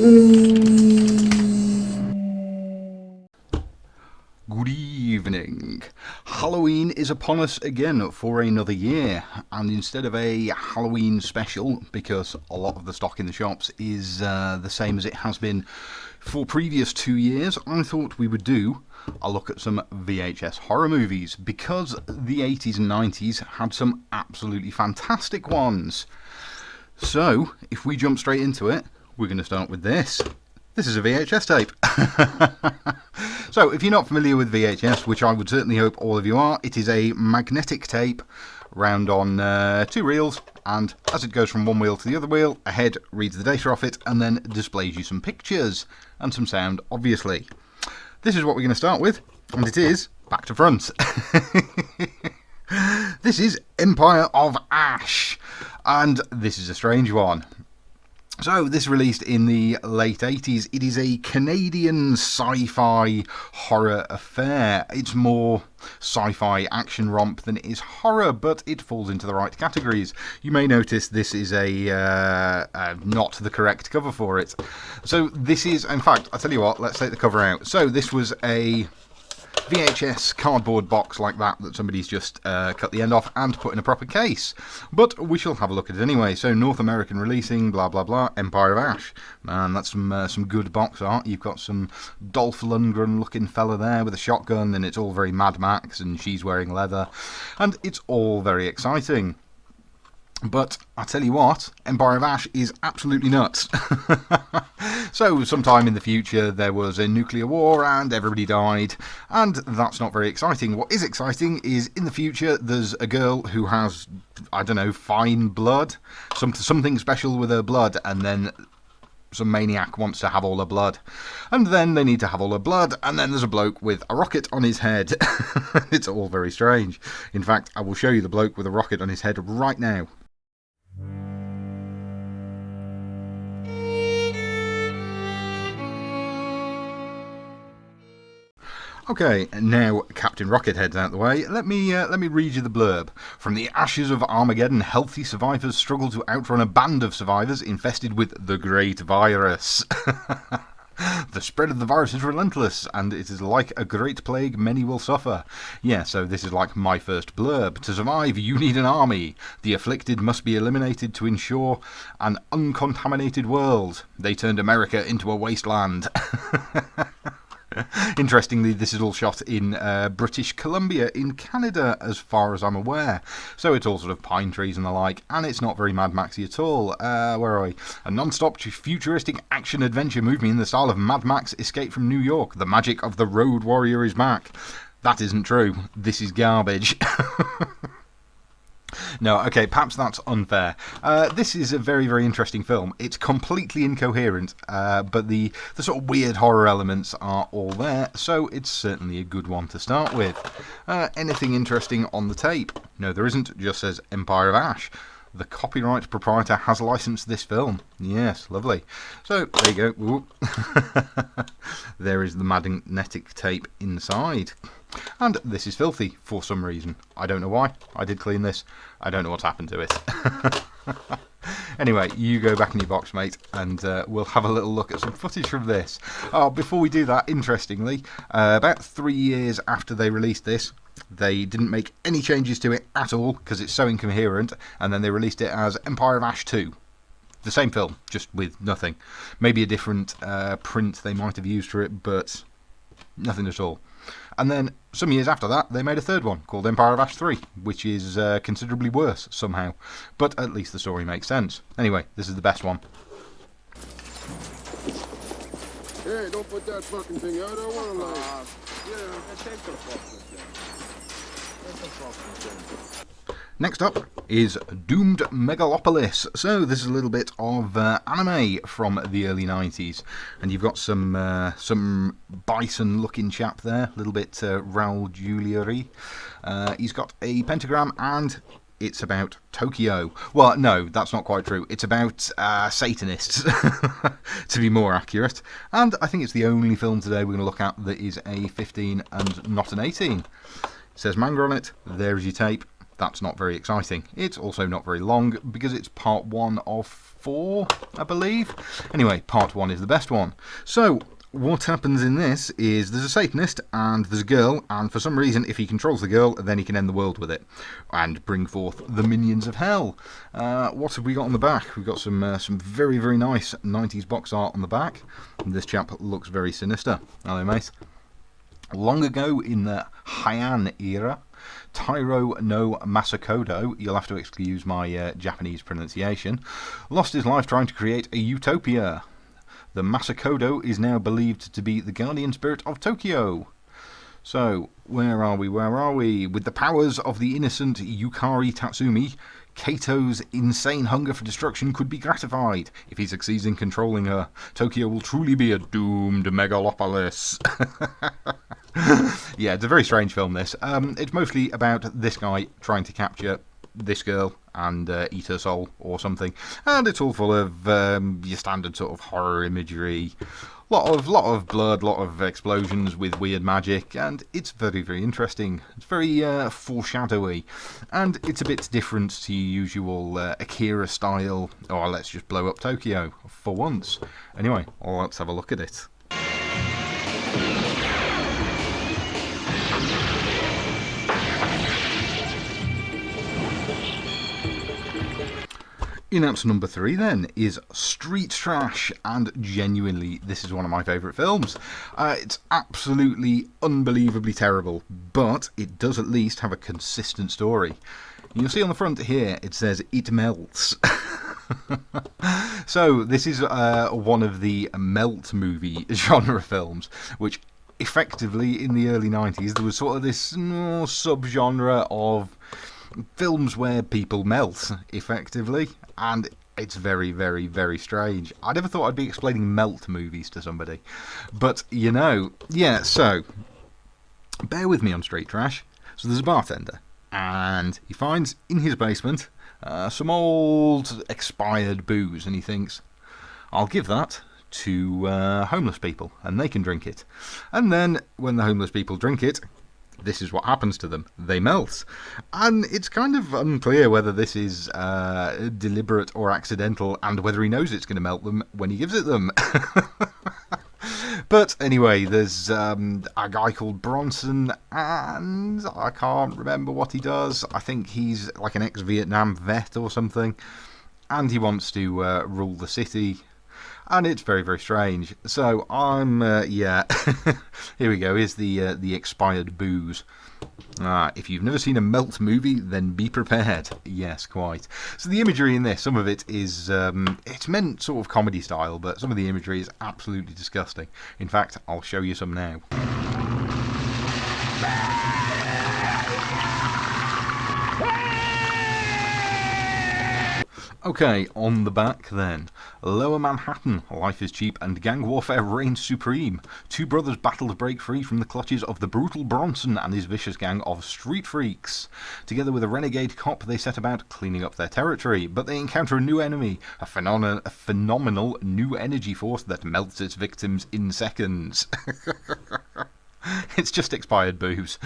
Good evening. Halloween is upon us again for another year, and instead of a Halloween special, because a lot of the stock in the shops is the same as it has been for previous 2 years, I thought we would do a look at some VHS horror movies, because the 80s and 90s had some absolutely fantastic ones. So, if we jump straight into it, we're going to start with this. This is a VHS tape. So, if you're not familiar with VHS, which I would certainly hope all of you are, it is a magnetic tape round on 2 reels, and as it goes from one wheel to the other wheel, a head reads the data off it and then displays you some pictures and some sound, obviously. This is what we're going to start with, and it is back to front. This is Empire of Ash, and this is a strange one. So, this released in the late 80s. It is a Canadian sci-fi horror affair. It's more sci-fi action romp than it is horror, but it falls into the right categories. You may notice this is a not the correct cover for it. So, this is, in fact, I'll tell you what, let's take the cover out. So, this was a VHS cardboard box like that somebody's just cut the end off and put in a proper case. But we shall have a look at it anyway. So, North American releasing, blah blah blah, Empire of Ash. Man, that's some good box art. You've got some Dolph Lundgren looking fella there with a shotgun, and it's all very Mad Max, and she's wearing leather, and it's all very exciting. But I tell you what, Empire of Ash is absolutely nuts. So, sometime in the future there was a nuclear war and everybody died, and that's not very exciting. What is exciting is in the future there's a girl who has, I don't know, fine blood, something special with her blood, and then some maniac wants to have all her blood. And then they need to have all her blood, and then there's a bloke with a rocket on his head. It's all very strange. In fact, I will show you the bloke with a rocket on his head right now. Okay, now Captain Rockethead's out the way. Let me read you the blurb. From the ashes of Armageddon, healthy survivors struggle to outrun a band of survivors infested with the Great Virus. The spread of the virus is relentless, and it is like a great plague many will suffer. Yeah, so this is like my first blurb. To survive, you need an army. The afflicted must be eliminated to ensure an uncontaminated world. They turned America into a wasteland. Interestingly, this is all shot in British Columbia in Canada, as far as I'm aware. So it's all sort of pine trees and the like, and it's not very Mad Maxy at all. Where are we? A non-stop futuristic action-adventure movie in the style of Mad Max Escape from New York. The magic of the Road Warrior is back. That isn't true. This is garbage. No, okay, perhaps that's unfair. This is a very, very interesting film. It's completely incoherent, but the sort of weird horror elements are all there, so it's certainly a good one to start with. Anything interesting on the tape? No, there isn't. It just says Empire of Ash. The copyright proprietor has licensed this film. Yes, lovely. So, there you go. There is the magnetic tape inside. And this is filthy for some reason. I don't know why. I did clean this. I don't know what's happened to it. Anyway, you go back in your box, mate, and we'll have a little look at some footage from this. Oh, before we do that, interestingly, about 3 years after they released this, they didn't make any changes to it at all because it's so incoherent, and then they released it as Empire of Ash 2. The same film, just with nothing. Maybe a different print they might have used for it, but nothing at all. And then, some years after that, they made a third one called Empire of Ash 3, which is considerably worse somehow. But at least the story makes sense. Anyway, this is the best one. Hey, don't put that fucking thing out. I don't want to lie. Yeah, take the fucking thing. Take the fucking thing. Next up is Doomed Megalopolis. So this is a little bit of anime from the early 90s, and you've got some bison-looking chap there, a little bit Raul Julia-y. He's got a pentagram, and it's about Tokyo. Well, no, that's not quite true. It's about Satanists, to be more accurate. And I think it's the only film today we're going to look at that is a 15 and not an 18. It says manga on it. There's your tape. That's not very exciting. It's also not very long because it's part one of 4, I believe. Anyway, part 1 is the best one. So, what happens in this is there's a Satanist and there's a girl, and for some reason, if he controls the girl, then he can end the world with it and bring forth the minions of hell. What have we got on the back? We've got some very, very nice 90s box art on the back. And this chap looks very sinister. Hello, mate. Long ago in the Heian era, Tairo no Masakodo, you'll have to excuse my Japanese pronunciation, lost his life trying to create a utopia. The Masakodo is now believed to be the guardian spirit of Tokyo. So, where are we? With the powers of the innocent Yukari Tatsumi, Kato's insane hunger for destruction could be gratified. If he succeeds in controlling her, Tokyo will truly be a doomed megalopolis. Yeah, it's a very strange film, this. It's mostly about this guy trying to capture this girl and eat her soul or something. And it's all full of your standard sort of horror imagery. Lot of blood, lot of explosions with weird magic, and it's very, very interesting. It's very foreshadowy, and it's a bit different to your usual Akira style, or let's just blow up Tokyo, for once. Anyway, let's have a look at it. In at number 3 then is Street Trash, and genuinely this is one of my favourite films. It's absolutely unbelievably terrible, but it does at least have a consistent story. You'll see on the front here it says "It melts." So this is one of the melt movie genre films, which effectively in the early 90s there was sort of this subgenre of films where people melt, effectively, and it's very, very, very strange. I never thought I'd be explaining melt movies to somebody, but yeah, so bear with me on Street Trash. So there's a bartender, and he finds in his basement some old expired booze, and he thinks, I'll give that to homeless people, and they can drink it. And then when the homeless people drink it, this is what happens to them. They melt. And it's kind of unclear whether this is deliberate or accidental, and whether he knows it's going to melt them when he gives it them. But anyway, there's a guy called Bronson, and I can't remember what he does. I think he's like an ex-Vietnam vet or something, and he wants to rule the city. And it's very, very strange. So yeah, here we go. Here's the expired booze. If you've never seen a melt movie, then be prepared. Yes, quite. So the imagery in this, some of it is, it's meant sort of comedy style, but some of the imagery is absolutely disgusting. In fact, I'll show you some now. Okay, on the back then. Lower Manhattan, life is cheap and gang warfare reigns supreme. Two brothers battle to break free from the clutches of the brutal Bronson and his vicious gang of street freaks. Together with a renegade cop, they set about cleaning up their territory, but they encounter a new enemy, a phenomenal new energy force that melts its victims in seconds. It's just expired booze.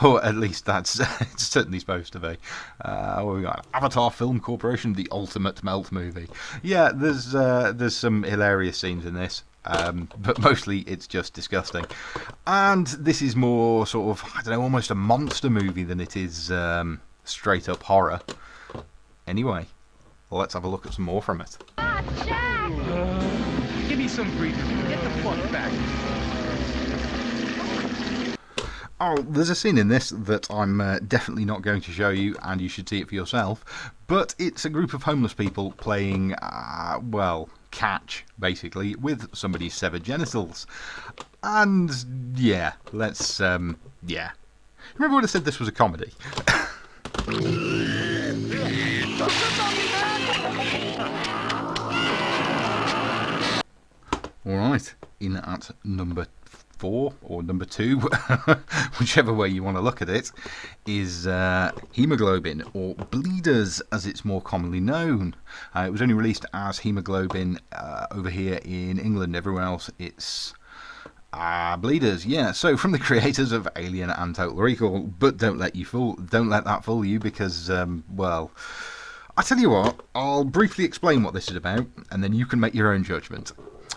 Or at least that's it's certainly supposed to be. What we got? Avatar Film Corporation, the ultimate melt movie. Yeah, there's some hilarious scenes in this, but mostly it's just disgusting. And this is more sort of, I don't know, almost a monster movie than it is straight up horror. Anyway, let's have a look at some more from it. Give me some breathing. Get the fuck back. Oh, there's a scene in this that I'm definitely not going to show you, and you should see it for yourself. But it's a group of homeless people playing, catch, basically, with somebody's severed genitals. And, yeah, let's, Remember when I said this was a comedy? Alright, in at number 4 or number 2, whichever way you want to look at it, is Hemoglobin, or Bleeders as it's more commonly known. It was only released as Hemoglobin over here in England. Everywhere else it's Bleeders. Yeah, so from the creators of Alien and Total Recall, but don't let that fool you, because I tell you what, I'll briefly explain what this is about, and then you can make your own judgment.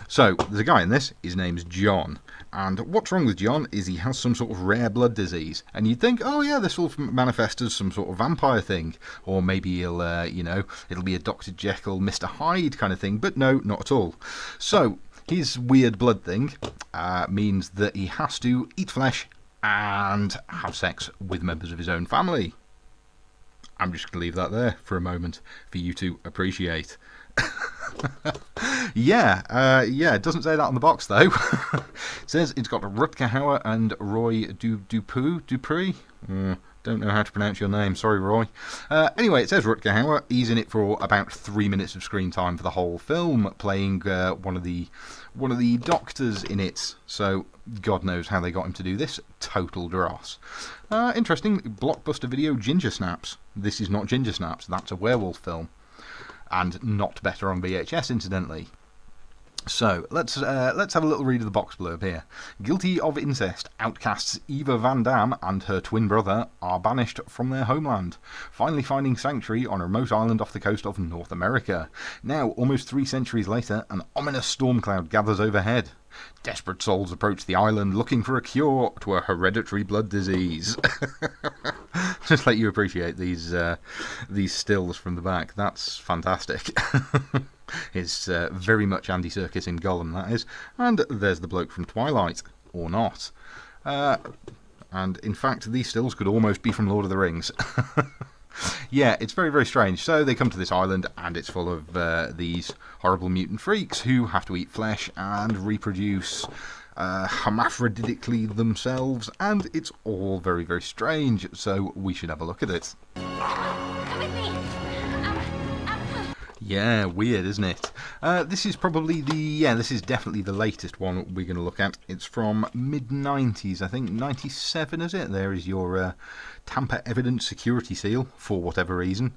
So, there's a guy in this, his name's John, and what's wrong with John is he has some sort of rare blood disease, and you'd think, oh yeah, this will manifest as some sort of vampire thing, or maybe he'll, it'll be a Dr. Jekyll, Mr. Hyde kind of thing, but no, not at all. So, his weird blood thing means that he has to eat flesh and have sex with members of his own family. I'm just going to leave that there for a moment for you to appreciate. It doesn't say that on the box though. It says it's got Rutger Hauer and Roy Dupree. Don't know how to pronounce your name, sorry Roy. Anyway, it says Rutger Hauer. He's in it for about 3 minutes of screen time for the whole film, playing one of the doctors in it. So God knows how they got him to do this. Total dross. Interesting, Blockbuster Video Ginger Snaps. This is not Ginger Snaps, that's a werewolf film. And not better on VHS, incidentally. So, let's have a little read of the box blurb here. Guilty of incest, outcasts Eva Van Dam and her twin brother are banished from their homeland, finally finding sanctuary on a remote island off the coast of North America. Now, almost 3 centuries later, an ominous storm cloud gathers overhead. Desperate souls approach the island looking for a cure to a hereditary blood disease. Just let you appreciate these stills from the back. That's fantastic. It's very much Andy Serkis in Gollum, that is. And there's the bloke from Twilight, or not. And in fact, these stills could almost be from Lord of the Rings. Yeah, it's very, very strange. So they come to this island, and it's full of these horrible mutant freaks who have to eat flesh and reproduce hermaphroditically themselves, and it's all very, very strange. So we should have a look at it. Come with me. Yeah, weird, isn't it? This is definitely the latest one we're going to look at. It's from mid-90s, I think, 97, is it? There is your Tamper Evidence Security Seal, for whatever reason.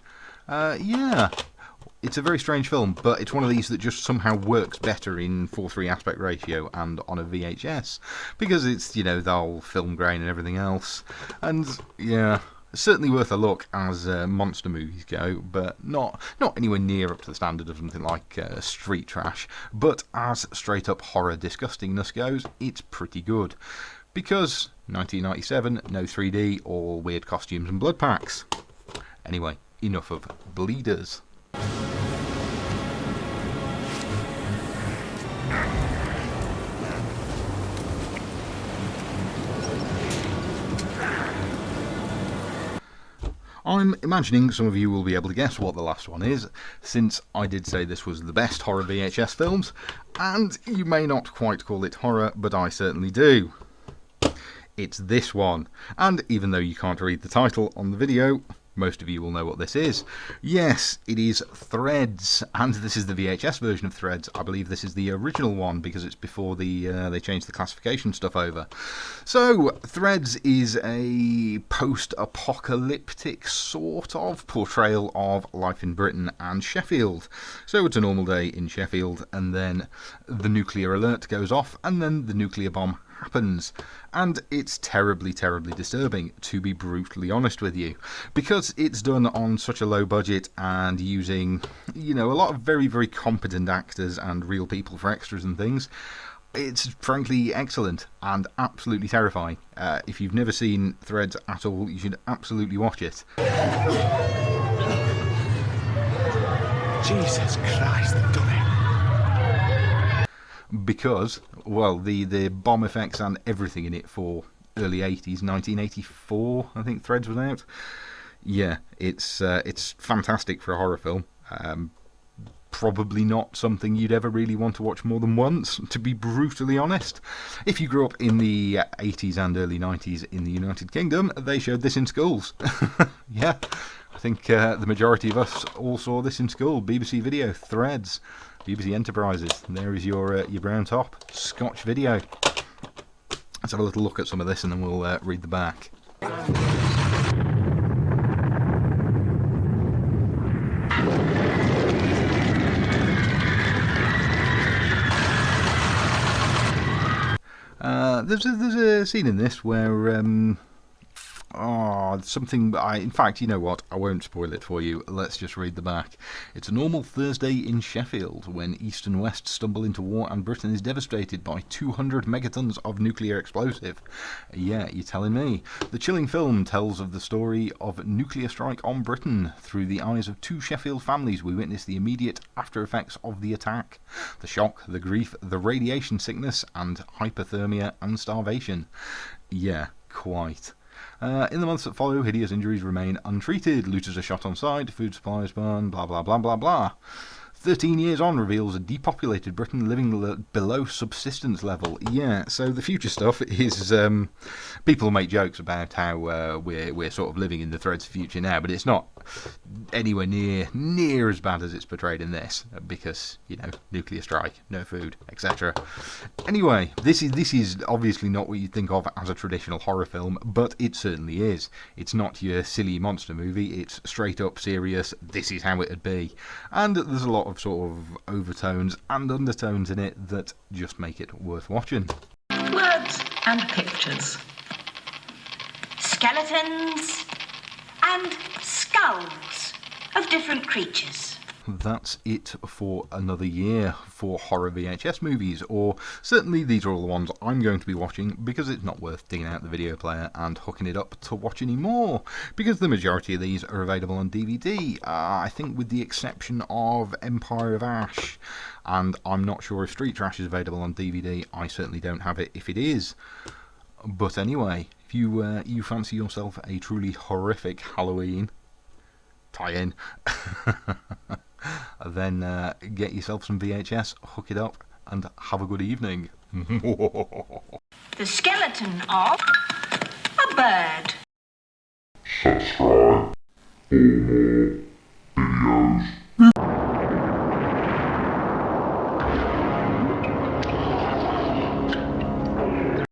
It's a very strange film, but it's one of these that just somehow works better in 4:3 aspect ratio and on a VHS, because it's, the whole film grain and everything else. And, yeah, certainly worth a look as monster movies go, but not anywhere near up to the standard of something like Street Trash. But as straight up horror disgustingness goes, it's pretty good. Because 1997, no 3D, all weird costumes and blood packs. Anyway, enough of bleeders. I'm imagining some of you will be able to guess what the last one is, since I did say this was the best horror VHS films, and you may not quite call it horror, but I certainly do. It's this one, and even though you can't read the title on the video, most of you will know what this is. Yes, it is Threads, and this is the VHS version of Threads. I believe this is the original one because it's before they changed the classification stuff over. So, Threads is a post-apocalyptic sort of portrayal of life in Britain and Sheffield. So it's a normal day in Sheffield, and then the nuclear alert goes off, and then the nuclear bomb happens, and it's terribly, terribly disturbing, to be brutally honest with you, because it's done on such a low budget and using, a lot of very, very competent actors and real people for extras and things. It's frankly excellent and absolutely terrifying. If you've never seen Threads at all, you should absolutely watch it. Jesus Christ, they've done it. Because, well, the bomb effects and everything in it for early 80s, 1984, I think Threads was out. Yeah, it's fantastic for a horror film. Probably not something you'd ever really want to watch more than once, to be brutally honest. If you grew up in the 80s and early 90s in the United Kingdom, they showed this in schools. Yeah, I think the majority of us all saw this in school. BBC Video, Threads, BBC Enterprises. There is your brown top, Scotch Video. Let's have a little look at some of this and then we'll read the back. There's a scene in this where Oh, something in fact, you know what? I won't spoil it for you. Let's just read the back. It's a normal Thursday in Sheffield when East and West stumble into war and Britain is devastated by 200 megatons of nuclear explosive. Yeah, you're telling me. The chilling film tells of the story of nuclear strike on Britain. Through the eyes of two Sheffield families, we witness the immediate after effects of the attack. The shock, the grief, the radiation sickness, and hypothermia and starvation. Yeah, quite. In the months that follow, hideous injuries remain untreated. Looters are shot on sight, food supplies burn, blah blah blah blah blah. 13 years on reveals a depopulated Britain living below subsistence level. Yeah, so the future stuff is people make jokes about how we're sort of living in the threads of future now, but it's not anywhere near as bad as it's portrayed in this, because nuclear strike, no food, etc. Anyway, this is obviously not what you think of as a traditional horror film, but it certainly is. It's not your silly monster movie. It's straight up serious. This is how it'd be, and there's a lot of sort of overtones and undertones in it that just make it worth watching. Words and pictures. Skeletons and skulls of different creatures. That's it for another year for horror VHS movies, or certainly these are all the ones I'm going to be watching, because it's not worth digging out the video player and hooking it up to watch any more, because the majority of these are available on DVD, I think with the exception of Empire of Ash, and I'm not sure if Street Trash is available on DVD. I certainly don't have it if it is. But anyway, if you fancy yourself a truly horrific Halloween tie-in, then get yourself some VHS, hook it up, and have a good evening. The skeleton of a bird. Subscribe for more videos.